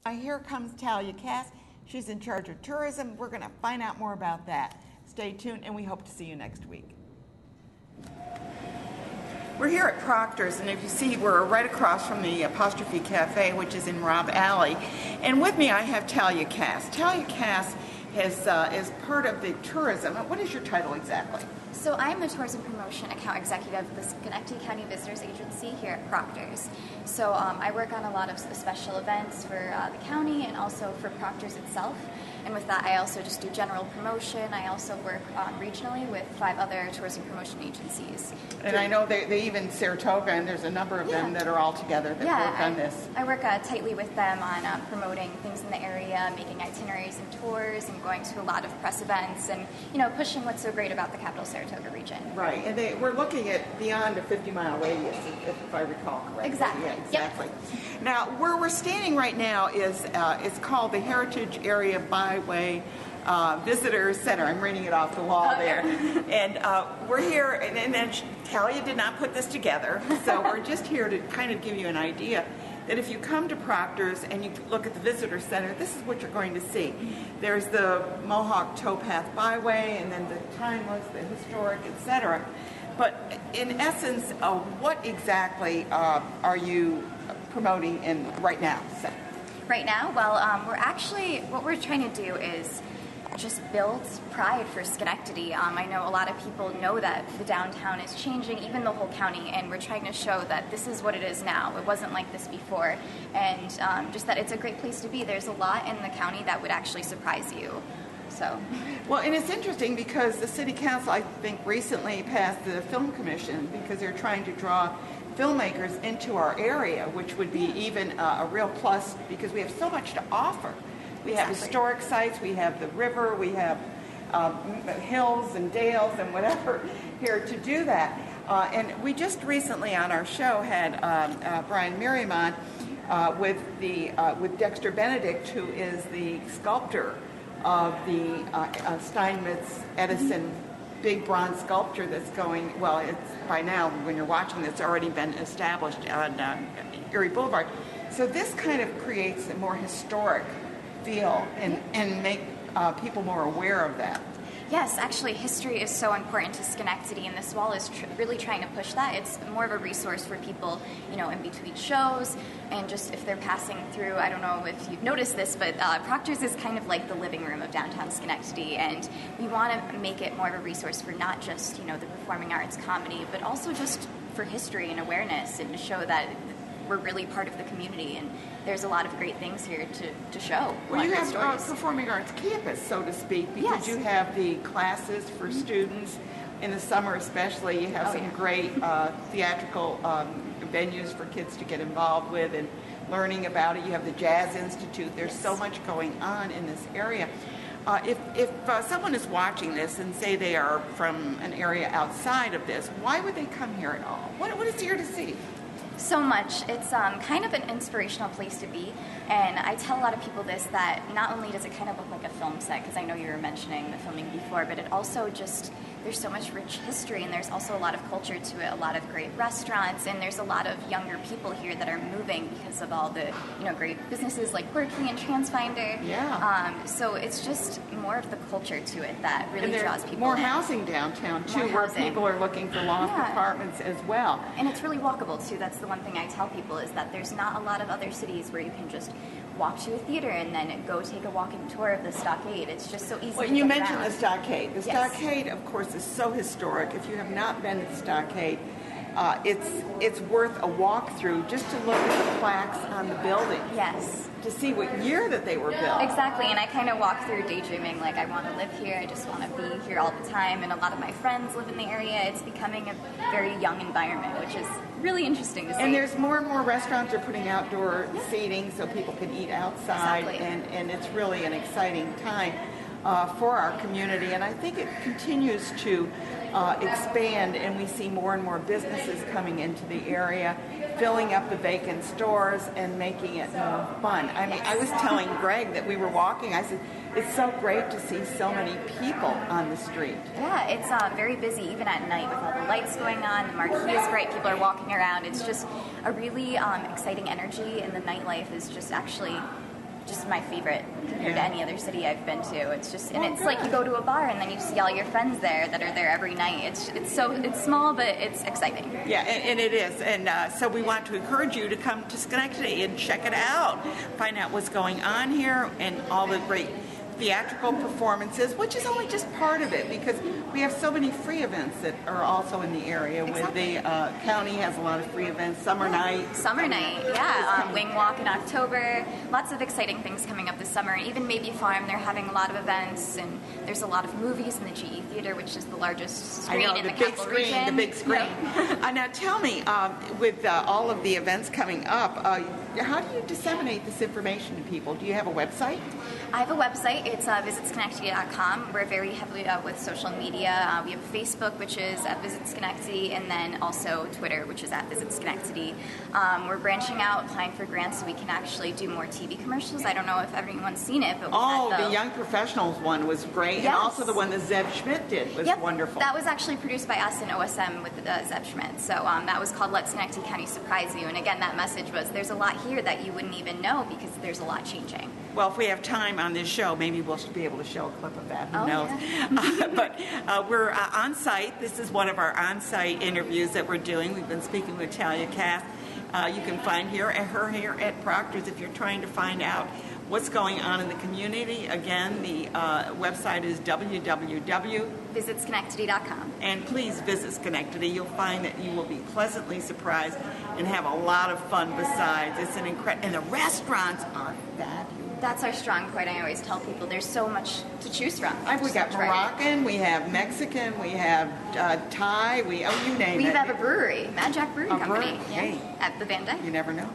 Here comes Talia Cass. She's in charge of tourism. We're going to find out more about that. Stay tuned, and we hope to see you next week. We're here at Proctor's, and if you see, we're right across from the Apostrophe Cafe, which is in Robb Alley. And with me, I have Talia Cass. Talia Cass is part of the tourism. What is your title exactly? So I'm the Tourism Promotion Account Executive of the Schenectady County Visitors Agency here at Proctor's. So I work on a lot of special events for the county and also for Proctor's itself. And with that, I also just do general promotion. I also work regionally with 5 other tourism promotion agencies. And I know they even Saratoga, and there's a number of them that are all together that work on this. I work tightly with them on promoting things in the area, making itineraries and tours, and going to a lot of press events, and pushing what's so great about the capital Saratoga region. Right, and we're looking at beyond a 50-mile radius, if I recall correctly. Exactly. Yeah, exactly. Yep. Now, where we're standing right now is it's called the Heritage Area Byway Visitors Center. I'm reading it off the wall there. And we're here, and then Talia did not put this together, so we're just here to kind of give you an idea that if you come to Proctor's and you look at the Visitor Center, this is what you're going to see. There's the Mohawk Towpath Byway, and then the timeless, the historic, etc. But in essence, what exactly are you promoting right now? Right now? Well, what we're trying to do is just build pride for Schenectady. I know a lot of people know that the downtown is changing, even the whole county, and we're trying to show that this is what it is now. It wasn't like this before, and just that it's a great place to be. There's a lot in the county that would actually surprise you. Well, and it's interesting because the City Council, I think, recently passed the Film Commission because they're trying to draw filmmakers into our area, which would be even a real plus because we have so much to offer. We have historic sites, we have the river, we have hills and dales and whatever here to do that. And we just recently on our show had Brian Merriman with Dexter Benedict, who is the sculptor of the Steinmetz Edison big bronze sculpture that's going, well, it's by now, when you're watching this, already been established on Erie Boulevard. So this kind of creates a more historic feel and make people more aware of that. Yes, actually, history is so important to Schenectady, and this wall is really trying to push that. It's more of a resource for people, in between shows, and just if they're passing through. I don't know if you've noticed this, but Proctor's is kind of like the living room of downtown Schenectady, and we want to make it more of a resource for not just, the performing arts, comedy, but also just for history and awareness, and to show that we're really part of the community, and there's a lot of great things here to show. Well, you have a performing arts campus, so to speak, because you have the classes for students in the summer especially. You have some great theatrical venues for kids to get involved with and learning about it. You have the Jazz Institute. There's so much going on in this area. If someone is watching this and say they are from an area outside of this, why would they come here at all? What is here to see? So much. It's kind of an inspirational place to be, and I tell a lot of people this, that not only does it kind of look like a film set, because I know you were mentioning the filming before, but it also just, there's so much rich history, and there's also a lot of culture to it, a lot of great restaurants, and there's a lot of younger people here that are moving because of all the great businesses like Quirky and TransFinder. Yeah. So it's just more of the culture to it that really draws people more in. Housing downtown too, where people are looking for loft apartments as well. And it's really walkable too. That's the one thing I tell people, is that there's not a lot of other cities where you can just walk to a theater and then go take a walking tour of the stockade. It's just so easy to get you mentioned around. the stockade. The stockade, of course, is so historic. If you have not been to the stockade, it's worth a walk through just to look at the plaques on the building. Yes. To see what year that they were built. Exactly, and I kind of walk through daydreaming, like I want to live here, I just want to be here all the time, and a lot of my friends live in the area. It's becoming a very young environment, which is really interesting to see. And there's more and more restaurants are putting outdoor seating so people can eat outside, and it's really an exciting time for our community, and I think it continues to expand, and we see more and more businesses coming into the area, filling up the vacant stores and making it more fun. I mean, I was telling Greg that we were walking, I said, it's so great to see so many people on the street. Yeah, it's very busy even at night with all the lights going on. The marquee is great, people are walking around. It's just a really exciting energy, and the nightlife is just actually just my favorite compared to any other city I've been to. It's just, and it's good. like you go to a bar and then you see all your friends there that are there every night. It's small, but it's exciting. Yeah, and it is. And so we want to encourage you to come to Schenectady and check it out. Find out what's going on here and all the great theatrical performances, which is only just part of it, because we have so many free events that are also in the area. Exactly. With the county has a lot of free events. Summer night, Wing Walk in October. Lots of exciting things coming up this summer. Even Maybe Farm, they're having a lot of events, and there's a lot of movies in the GE Theater, which is the largest screen in the capital region. The big screen. Yep. Now tell me, with all of the events coming up, how do you disseminate this information to people? Do you have a website? I have a website. It's visitschenectady.com. We're very heavily with social media. We have Facebook, which is at Visit Schenectady, and then also Twitter, which is at Visit Schenectady. We're branching out, applying for grants so we can actually do more TV commercials. I don't know if everyone's seen it, but the Young Professionals one was great, and also the one that Zeb Schmidt did was wonderful. That was actually produced by us in OSM with Zeb Schmidt. So that was called Let Schenectady County Surprise You. And again, that message was there's a lot here that you wouldn't even know because there's a lot changing. Well, if we have time on this show, maybe we'll be able to show a clip of that. Who knows? Yeah. But we're on site. This is one of our on-site interviews that we're doing. We've been speaking with Talia Cass. You can find her here at Proctor's if you're trying to find out what's going on in the community. Again, the website is VisitSchenectady.com. And please visit Schenectady. You'll find that you will be pleasantly surprised and have a lot of fun besides. It's an incredible, and the restaurants are fabulous. That's our strong point. I always tell people there's so much to choose from. We got Moroccan, we have Mexican, we have Thai, you name it. We have a brewery, Mad Jack Brewing Company. Hey. At the Van Dyke. You never know.